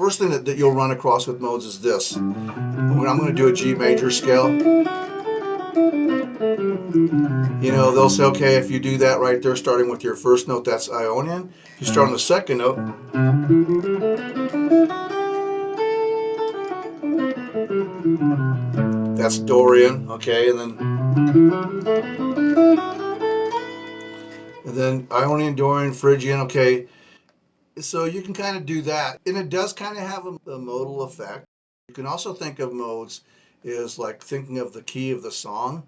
first thing that you'll run across with modes is this. When I'm going to do a G major scale, you know, they'll say, okay, if you do that right there, starting with your first note, that's Ionian. If you start on the second note, that's Dorian, okay, and then Ionian, Dorian, Phrygian, okay. So you can kind of do that, and it does kind of have a modal effect. You can also think of modes as like thinking of the key of the song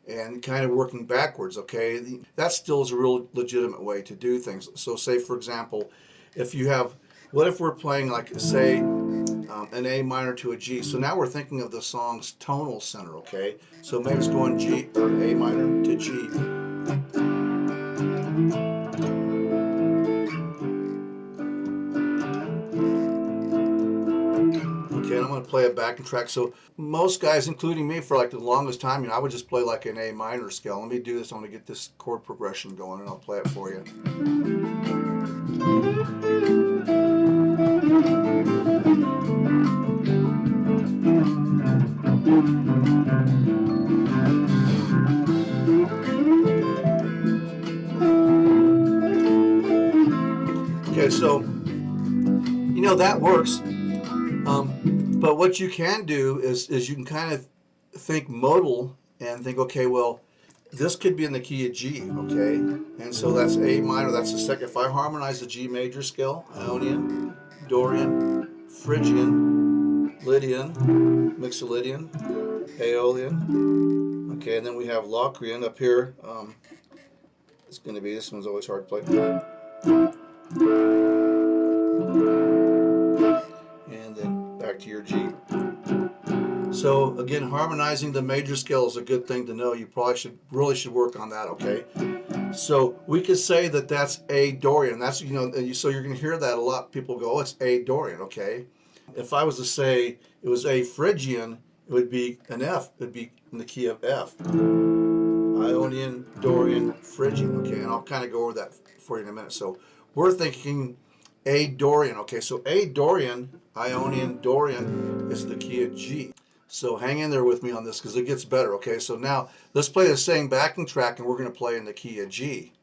and kind of working backwards, okay? That still is a real legitimate way to do things. So say, for example, if you have, what if we're playing like, say, an A minor to a G? So now we're thinking of the song's tonal center, okay? So maybe it's going G, or A minor to G. Okay, and I'm going to play a backing track. So most guys, including me, for like the longest time, you know, I would just play like an A minor scale. Let me do this. I'm going to get this chord progression going, and I'll play it for you. Okay, so, you know, that works. But what you can do is you can kind of think modal and think, okay, well, this could be in the key of G, okay? And so that's A minor, that's the second. If I harmonize the G major scale, Ionian, Dorian, Phrygian, Lydian, Mixolydian, Aeolian, okay, and then we have Locrian up here. It's going to be, this one's always hard to play. And then back to your G. So again, harmonizing the major scale is a good thing to know. You probably really should work on that, okay? So we could say that that's A Dorian. That's, you know, so you're going to hear that a lot. People go, oh, it's A Dorian, okay? If I was to say it was A Phrygian, it would be an F. It would be in the key of F. Ionian, Dorian, Phrygian, okay? And I'll kind of go over that for you in a minute. So we're thinking A Dorian, okay? So A Dorian, Ionian, Dorian is the key of G. So hang in there with me on this because it gets better, okay? So now let's play the same backing track, and we're going to play in the key of G.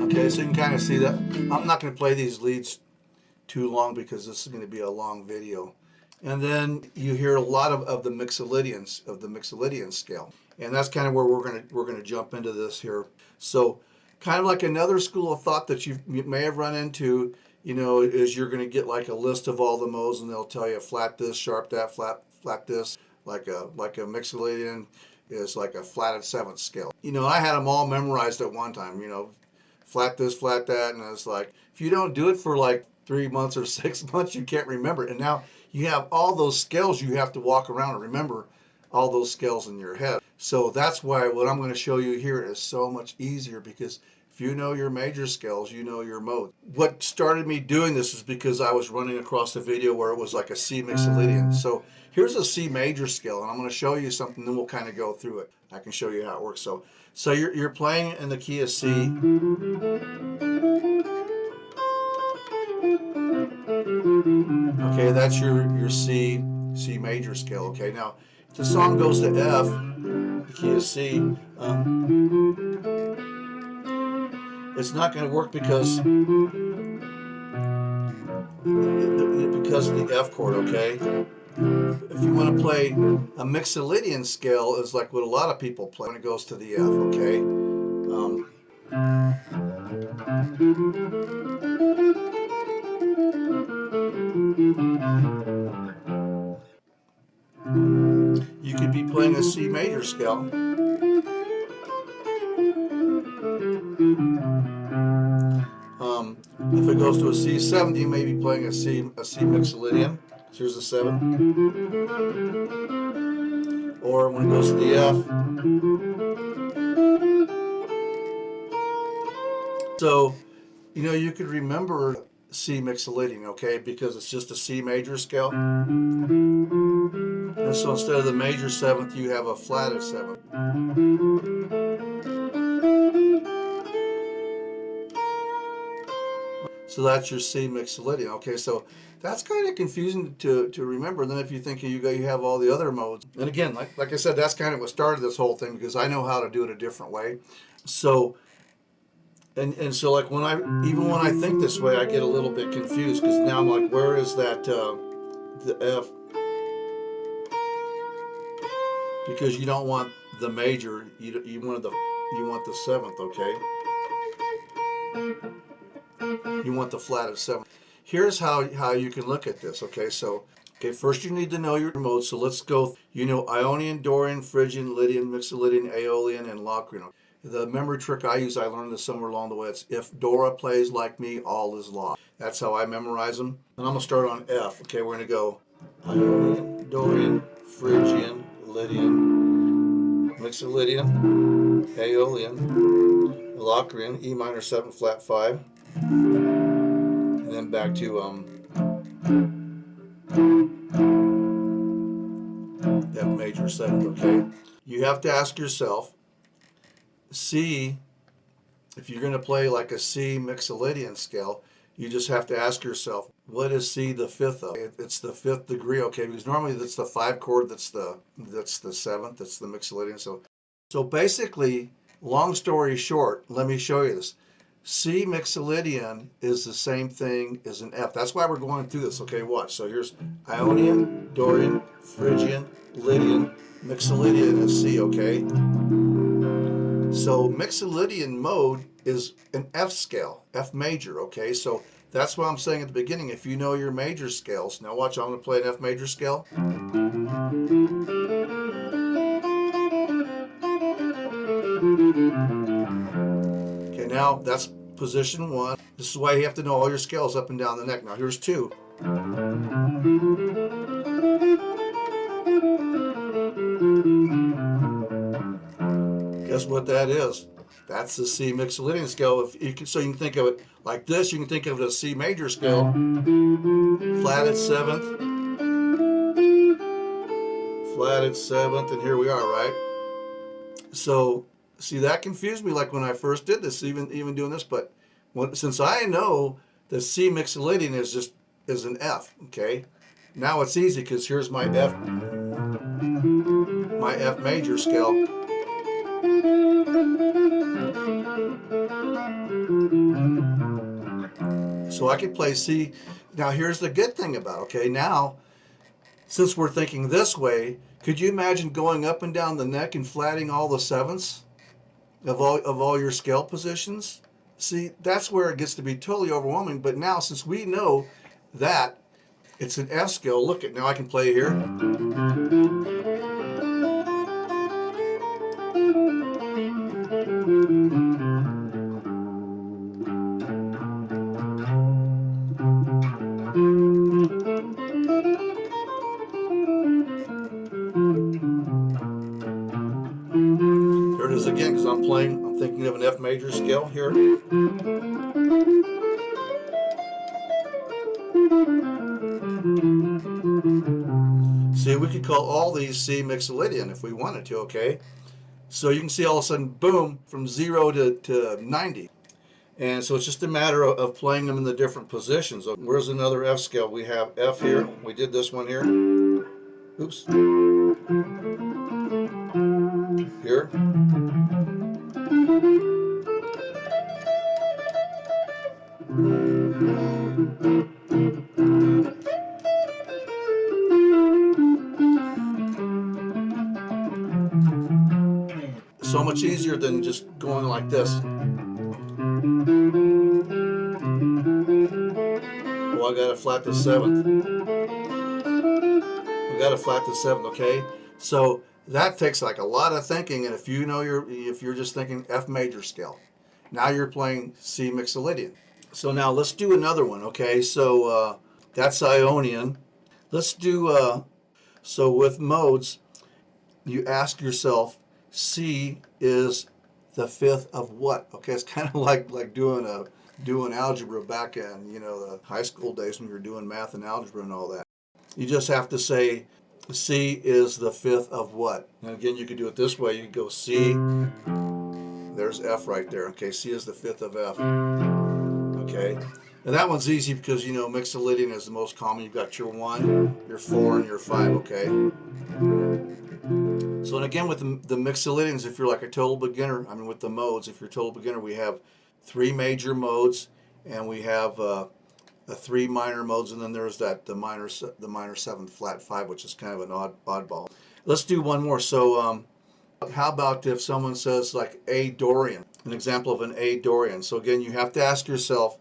Okay, so you can kind of see that. I'm not going to play these leads too long because this is going to be a long video. And then you hear a lot of the Mixolydians, of the Mixolydian scale. And that's kind of where we're going to jump into this here. So kind of like another school of thought that you may have run into, you know, is you're going to get like a list of all the modes, and they'll tell you flat this, sharp that, flat this, like a Mixolydian is like a flatted seventh scale. You know, I had them all memorized at one time, you know, flat this, flat that, and it's like, if you don't do it for like 3 months or 6 months, you can't remember it. And now you have all those scales, you have to walk around and remember all those scales in your head. So that's why what I'm going to show you here is so much easier, because if you know your major scales, you know your mode. What started me doing this is because I was running across a video where it was like a C Mixolydian. So here's a C major scale, and I'm going to show you something, then we'll kind of go through it. I can show you how it works. So you're playing in the key of C. Okay, that's your C major scale. Okay, now if the song goes to F, the key is C, it's not going to work because of the F chord. Okay, if you want to play a Mixolydian scale, is like what a lot of people play when it goes to the F. Okay. You could be playing a C major scale. If it goes to a C7, you may be playing a C Mixolydian. So here's a 7. Or when it goes to the F. So, you know, you could remember C Mixolydian, okay, because it's just a C major scale. And so instead of the major seventh, you have a flatted seventh. So that's your C Mixolydian. Okay, so that's kind of confusing to remember. And then if you think you have all the other modes, and again, like I said, that's kind of what started this whole thing, because I know how to do it a different way. So and so like even when I think this way, I get a little bit confused, because now I'm like, where is that the F? Because you don't want the major, you want the seventh, okay? You want the flatted seventh. Here's how you can look at this, okay? So, first you need to know your modes. So let's go. You know Ionian, Dorian, Phrygian, Lydian, Mixolydian, Aeolian, and Locrian. The memory trick I use, I learned this somewhere along the way. It's if Dora plays like me, all is lost. That's how I memorize them. And I'm gonna start on F. Okay, we're gonna go Ionian, Dorian, Phrygian, Lydian, Mixolydian, Aeolian, Locrian, E minor 7 flat 5. And then back to F major 7th, okay? You have to ask yourself, C, if you're going to play like a C Mixolydian scale, you just have to ask yourself, what is C the 5th of? It's the 5th degree, okay? Because normally that's the 5 chord, that's the 7th, that's the Mixolydian. So basically, long story short, let me show you this. C Mixolydian is the same thing as an F. That's why we're going through this. Okay, watch. So here's Ionian, Dorian, Phrygian, Lydian, Mixolydian is C, okay? So Mixolydian mode is an F scale, F major, okay? So that's what I'm saying at the beginning. If you know your major scales, now watch, I'm going to play an F major scale. Okay, now that's position 1. This is why you have to know all your scales up and down the neck. Now here's 2. Guess what that is? That's the C Mixolydian scale. So you can think of it like this. You can think of it as C major scale, flatted 7th, flatted 7th, and here we are, right? So see, that confused me like when I first did this, even doing this. But since I know that C Mixolydian is an F, okay? Now it's easy, because here's my F major scale. So I could play C. Now here's the good thing about, okay, now since we're thinking this way, could you imagine going up and down the neck and flatting all the 7ths of all your scale positions? See, that's where it gets to be totally overwhelming. But now, since we know that it's an F scale, look at, now I can play here. There it is again, because I'm thinking of an F major scale here. See, we could call all these C Mixolydian if we wanted to, okay? So you can see all of a sudden, boom, from 0 to 90. And so it's just a matter of playing them in the different positions. Where's another F scale? We have F here. We did this one here. Oops. Here. So much easier than just going like this. Oh, I gotta flat the 7th. We gotta flat the 7th, okay? So that takes like a lot of thinking, and if you're just thinking F major scale, now you're playing C Mixolydian. So now let's do another one, okay? So that's Ionian. Let's do so with modes, you ask yourself, C is the 5th of what? Okay, it's kind of like doing doing algebra back in, you know, the high school days when you're doing math and algebra and all that. You just have to say C is the fifth of what? And again, you could do it this way. You could go C, there's F right there. Okay, C is the fifth of F. Okay, and that one's easy because, you know, Mixolydian is the most common. You've got your 1, your 4, and your 5, okay? So, and again, with the Mixolydians, if you're like a total beginner, I mean, with the modes, if you're a total beginner, we have 3 major modes, and we have the 3 minor modes, and then there's that the minor 7th flat 5, which is kind of an oddball. Let's do one more. So, how about if someone says like A Dorian, an example of an A Dorian? So again, you have to ask yourself,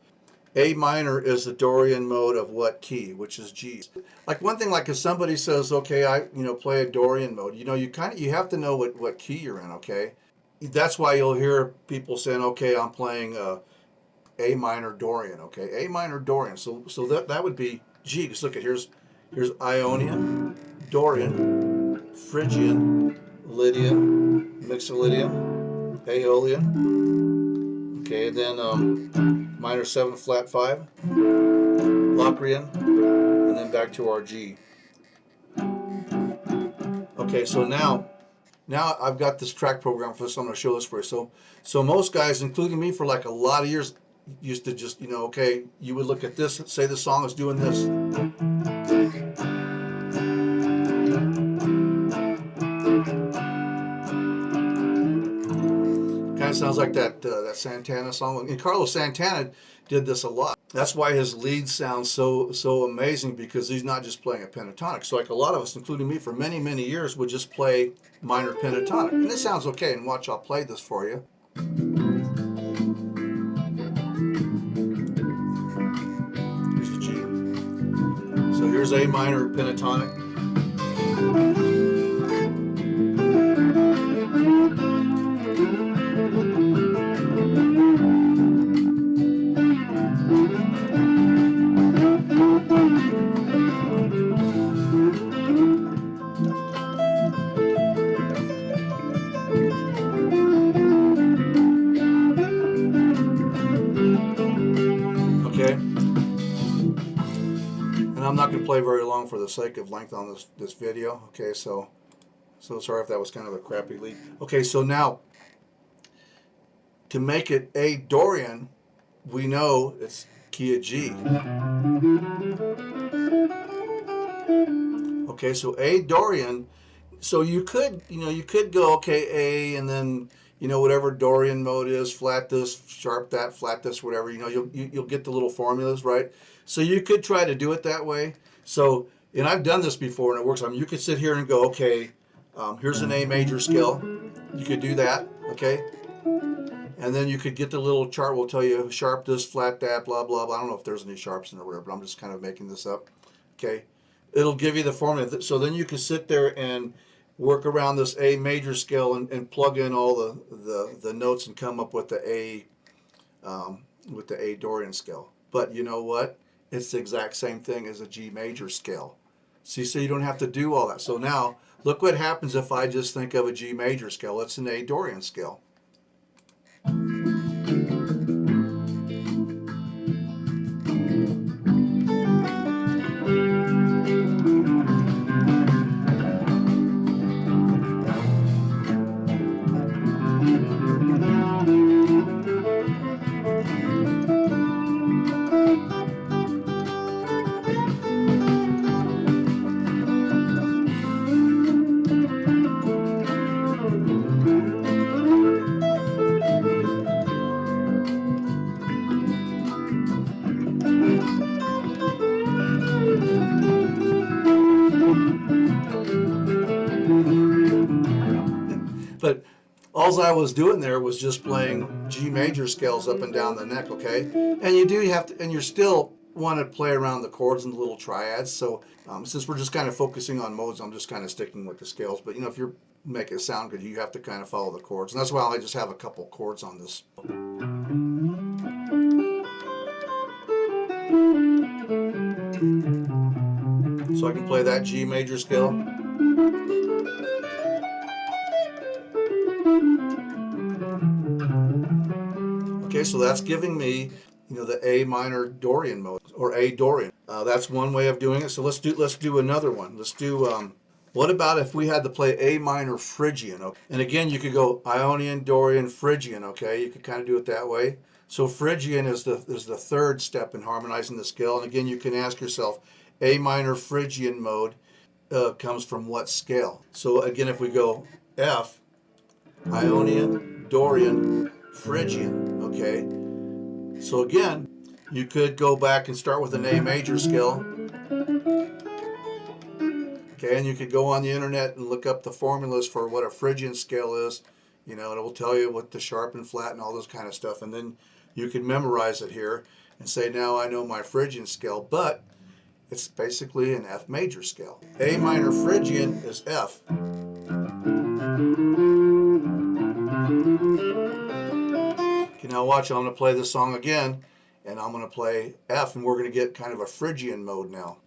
A minor is the Dorian mode of what key, which is G. Like one thing, like if somebody says, okay, I play a Dorian mode, you have to know what key you're in, okay? That's why you'll hear people saying, okay, I'm playing A minor Dorian, okay? A minor Dorian. So that would be G. Just look at here's Ionian, Dorian, Phrygian, Lydian, Mixolydian, Aeolian. Okay, then minor 7 flat 5, Locrian, and then back to our G. Okay, so now I've got this track program for this. I'm going to show this for you. So most guys, including me, for like a lot of years, used to just, okay, you would look at this, say the song is doing this. Kind of sounds like that Santana song. And Carlos Santana did this a lot. That's why his lead sounds so amazing, because he's not just playing a pentatonic. So like a lot of us, including me, for many, many years would just play minor pentatonic. And this sounds okay. And watch, I'll play this for you. Here's the G. So here's A minor pentatonic. And I'm not going to play very long for the sake of length on this video. Okay, so sorry if that was kind of a crappy lead. Okay, so now to make it A Dorian, we know it's key of G. Okay, so A Dorian. So you could go, okay, A, and then whatever Dorian mode is, flat this, sharp that, flat this, whatever. You'll get the little formulas, right? So you could try to do it that way. So, and I've done this before and it works. I mean, you could sit here and go, okay, here's an A major scale. You could do that, okay? And then you could get the little chart. Will tell you sharp this, flat that, blah blah blah. I don't know if there's any sharps in there or whatever, but I'm just kind of making this up. Okay, it'll give you the formula. So then you can sit there and work around this A major scale and plug in all the notes and come up with the A Dorian scale. But you know what? It's the exact same thing as a G major scale. See, so you don't have to do all that. So now look what happens if I just think of a G major scale. It's an A Dorian scale. But all I was doing there was just playing G major scales up and down the neck, okay? And you have to, and you still want to play around the chords and the little triads. So since we're just kind of focusing on modes, I'm just kind of sticking with the scales. But if you're making it sound good, you have to kind of follow the chords. And that's why I just have a couple chords on this. So I can play that G major scale. Okay, so that's giving me you know, the A minor Dorian mode, or A Dorian. That's one way of doing it. So let's do another one. Let's do what about if we had to play A minor Phrygian? Okay? And again, you could go Ionian, Dorian, Phrygian. Okay, you could kind of do it that way. So Phrygian is the third step in harmonizing the scale. And again, you can ask yourself, A minor Phrygian mode comes from what scale? So again, if we go F, Ionian, Dorian, Phrygian. Okay. So again, you could go back and start with an A major scale. Okay, and you could go on the internet and look up the formulas for what a Phrygian scale is. You know, and it will tell you what the sharp and flat and all this kind of stuff. And then you can memorize it here and say, now I know my Phrygian scale, but it's basically an F major scale. A minor Phrygian is F. Okay, now watch, I'm going to play this song again, and I'm going to play F, and we're going to get kind of a Phrygian mode now.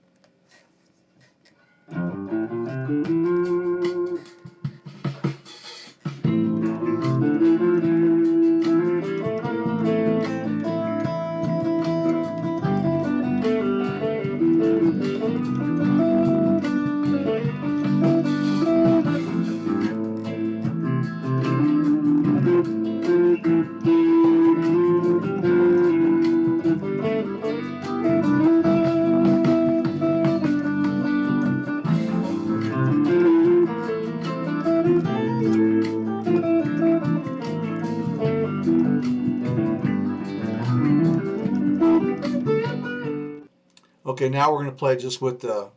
Okay, now we're going to play just with the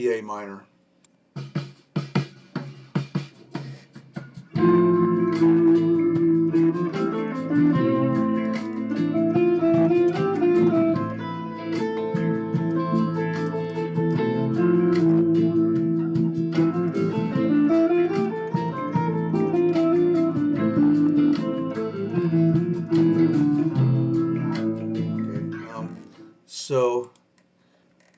A minor. So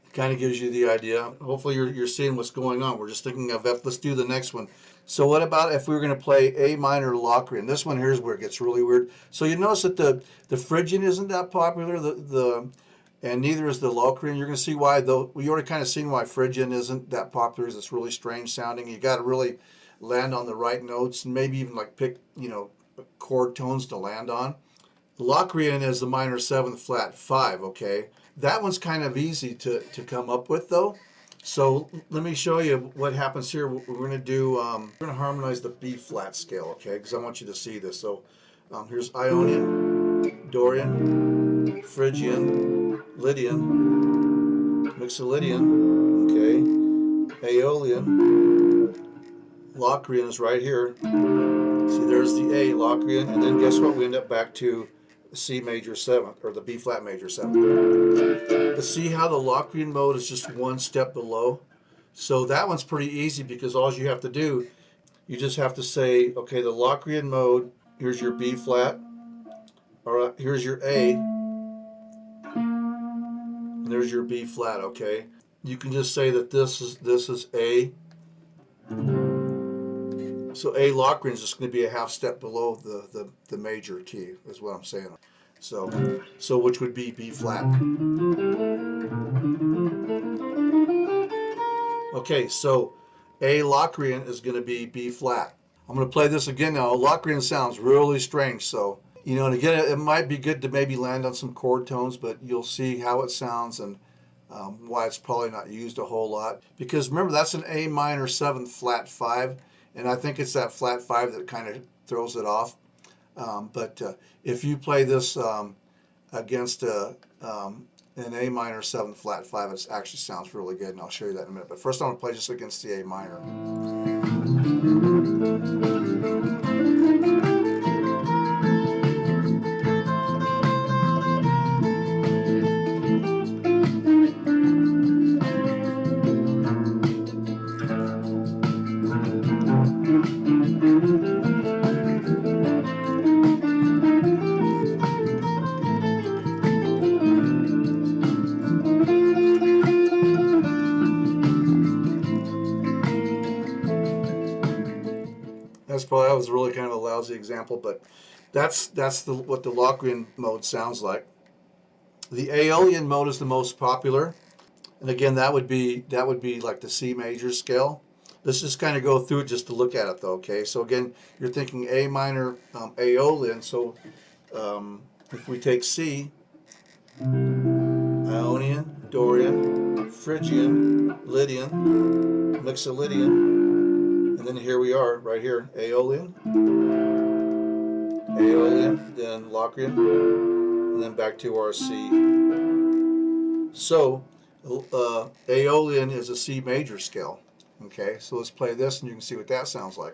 it kind of gives you the idea. Hopefully you're seeing what's going on. We're just thinking of F. Let's do the next one. So what about if we were going to play A minor Locrian? This one here is where it gets really weird. So you notice that the Phrygian isn't that popular, and neither is the Locrian. You're going to see why, though. We already kind of seen why Phrygian isn't that popular. It's really strange sounding. You got to really land on the right notes, and maybe even like pick, you know, chord tones to land on. The Locrian is the minor 7th flat 5, okay? That one's kind of easy to come up with, though. So let me show you what happens here. We're going to do, we're going to harmonize the B flat scale, okay? Because I want you to see this. So here's Ionian, Dorian, Phrygian, Lydian, Mixolydian, okay? Aeolian, Locrian is right here. See, there's the A, Locrian, and then guess what? We end up back to C major 7th, or the B flat major 7th. But see how the Locrian mode is just one step below? So that one's pretty easy because all you have to do, you just have to say, okay, the Locrian mode, here's your B flat, or here's your A, and there's your B flat, okay? You can just say that this is A. So A Locrian is just going to be a half step below the major key, is what I'm saying. So which would be B flat. Okay, so A Locrian is going to be B flat. I'm going to play this again now. Locrian sounds really strange, so, you know, and again, it might be good to maybe land on some chord tones, but you'll see how it sounds and why it's probably not used a whole lot. Because remember, that's an A minor 7th flat 5. And I think it's that flat 5 that kind of throws it off. But if you play this against an A minor 7th flat 5, it actually sounds really good, and I'll show you that in a minute. But first I'm going to play just against the A minor. That was really kind of a lousy example, but That's what the Locrian mode sounds like. The Aeolian mode is the most popular, and again that would be like the C major scale. Let's just kind of go through it just to look at it though. Okay, so again you're thinking A minor Aeolian. So if we take C, Ionian, Dorian, Phrygian, Lydian, Mixolydian, and then here we are right here, Aeolian, then Locrian, and then back to our C. So Aeolian is a C major scale. Okay, so let's play this and you can see what that sounds like.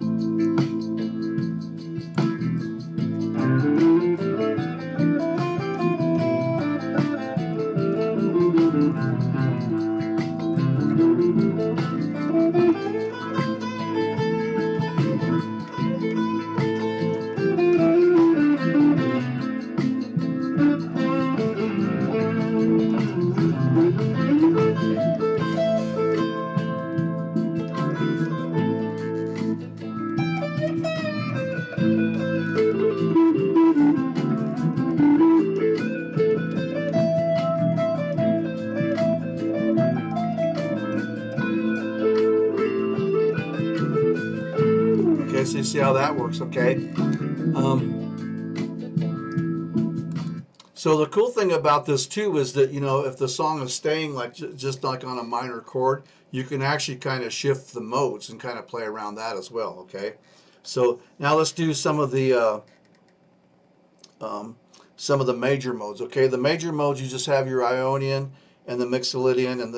Okay, so you see how that works, okay? So the cool thing about this too is that, you know, if the song is staying like just like on a minor chord, you can actually kind of shift the modes and kind of play around that as well, okay? So now let's do some of the major modes, okay? The major modes, you just have your Ionian and the Mixolydian and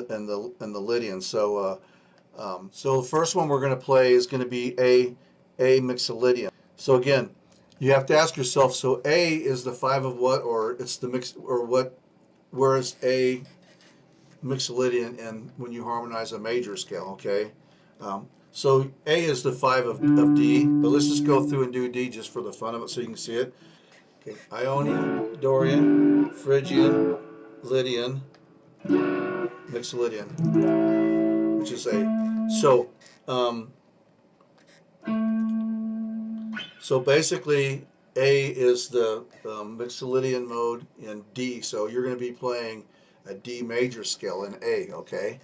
the Lydian. So so the first one we're going to play is going to be A Mixolydian. So again, you have to ask yourself, so A is the 5 of what, or it's the mix, or what, where is A Mixolydian and when you harmonize a major scale, okay? So A is the 5 of D, but let's just go through and do D just for the fun of it so you can see it. Okay, Ionian, Dorian, Phrygian, Lydian, Mixolydian, which is A. So basically, A is the Mixolydian mode in D. So you're going to be playing a D major scale in A, okay?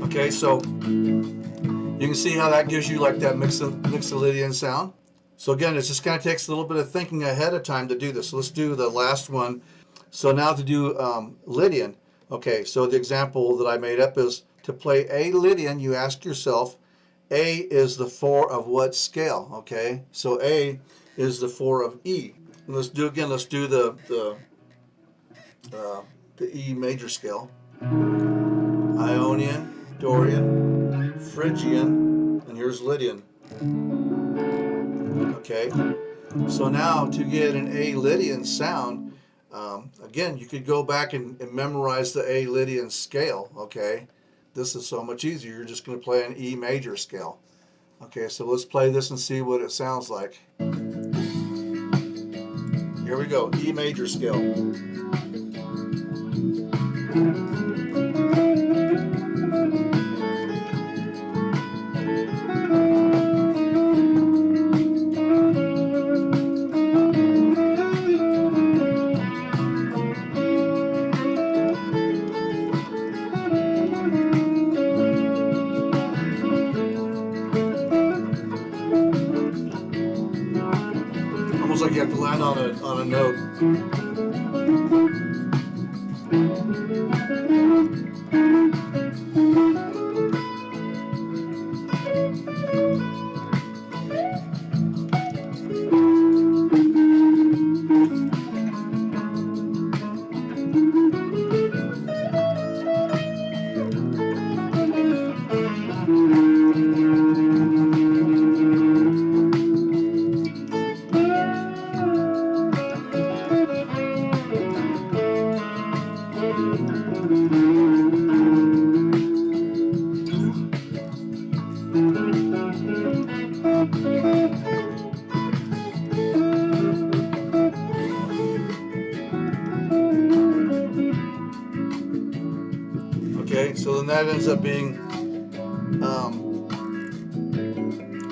Okay, so you can see how that gives you like that Mixolydian sound. So again, it just kind of takes a little bit of thinking ahead of time to do this. So let's do the last one. So now to do Lydian. Okay, so the example that I made up is to play A Lydian, you ask yourself, A is the 4 of what scale? Okay, so A is the 4 of E. And let's do the E major scale. Ionian, Dorian, Phrygian, and here's Lydian. Okay, so now to get an A Lydian sound, again, you could go back and memorize the A Lydian scale, okay? This is so much easier. You're just going to play an E major scale. Okay, so let's play this and see what it sounds like. Here we go, E major scale. Almost like you have to land on a note. then that ends up being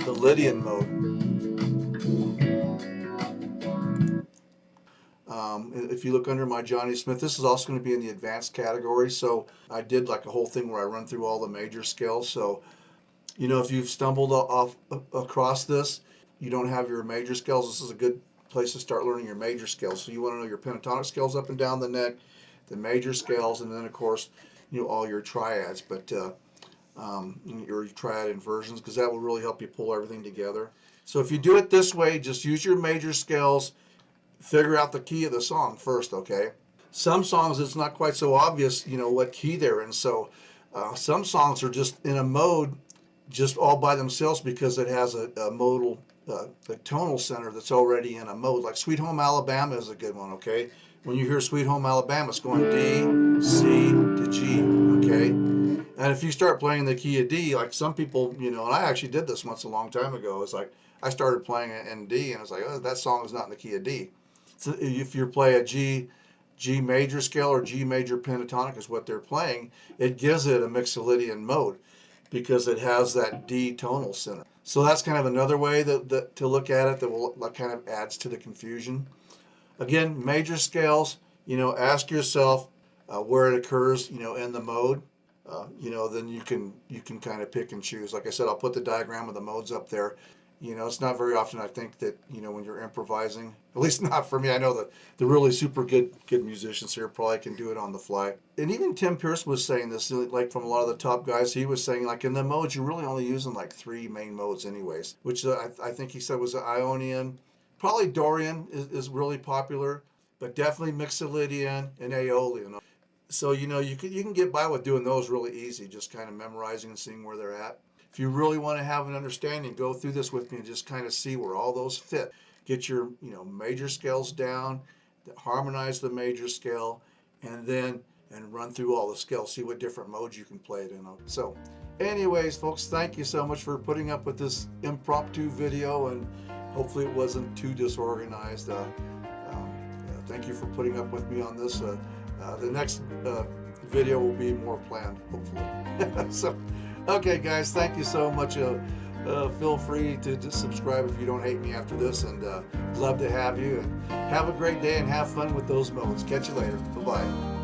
the Lydian mode. If you look under my Johnny Smith, this is also going to be in the advanced category. So I did like a whole thing where I run through all the major scales. So, you know, if you've stumbled across this, you don't have your major scales, this is a good place to start learning your major scales. So you want to know your pentatonic scales up and down the neck, the major scales, and then of course, you know, all your triads, but your triad inversions, because that will really help you pull everything together. So if you do it this way, just use your major scales, figure out the key of the song first, okay? Some songs it's not quite so obvious, you know, what key they're in. So some songs are just in a mode just all by themselves because it has a modal, the tonal center that's already in a mode. Like Sweet Home Alabama is a good one, okay? When you hear Sweet Home Alabama, it's going D, C to G, okay? And if you start playing the key of D, like some people, you know, and I actually did this once a long time ago, it's like I started playing it in D and it's like, oh, that song is not in the key of D. So if you play a G major scale or G major pentatonic is what they're playing, it gives it a Mixolydian mode because it has that D tonal center. So that's kind of another way that to look at it that will kind of adds to the confusion. Again, major scales, you know, ask yourself where it occurs, you know, in the mode. You know, then you can kind of pick and choose. Like I said, I'll put the diagram of the modes up there. You know, it's not very often I think that, you know, when you're improvising, at least not for me. I know that the really super good musicians here probably can do it on the fly. And even Tim Pierce was saying this, like from a lot of the top guys, he was saying like in the modes, you're really only using like 3 main modes anyways, which I think he said was the Ionian. Probably Dorian is really popular, but definitely Mixolydian and Aeolian. So, you know, you can get by with doing those really easy, just kind of memorizing and seeing where they're at. If you really want to have an understanding, go through this with me and just kind of see where all those fit. Get your, you know, major scales down, harmonize the major scale, and run through all the scales, see what different modes you can play it in. So, anyways, folks, thank you so much for putting up with this impromptu video, and hopefully it wasn't too disorganized. Thank you for putting up with me on this. The next video will be more planned, hopefully. So, okay, guys, thank you so much. Feel free to just subscribe if you don't hate me after this, and love to have you. And have a great day and have fun with those modes. Catch you later. Bye-bye.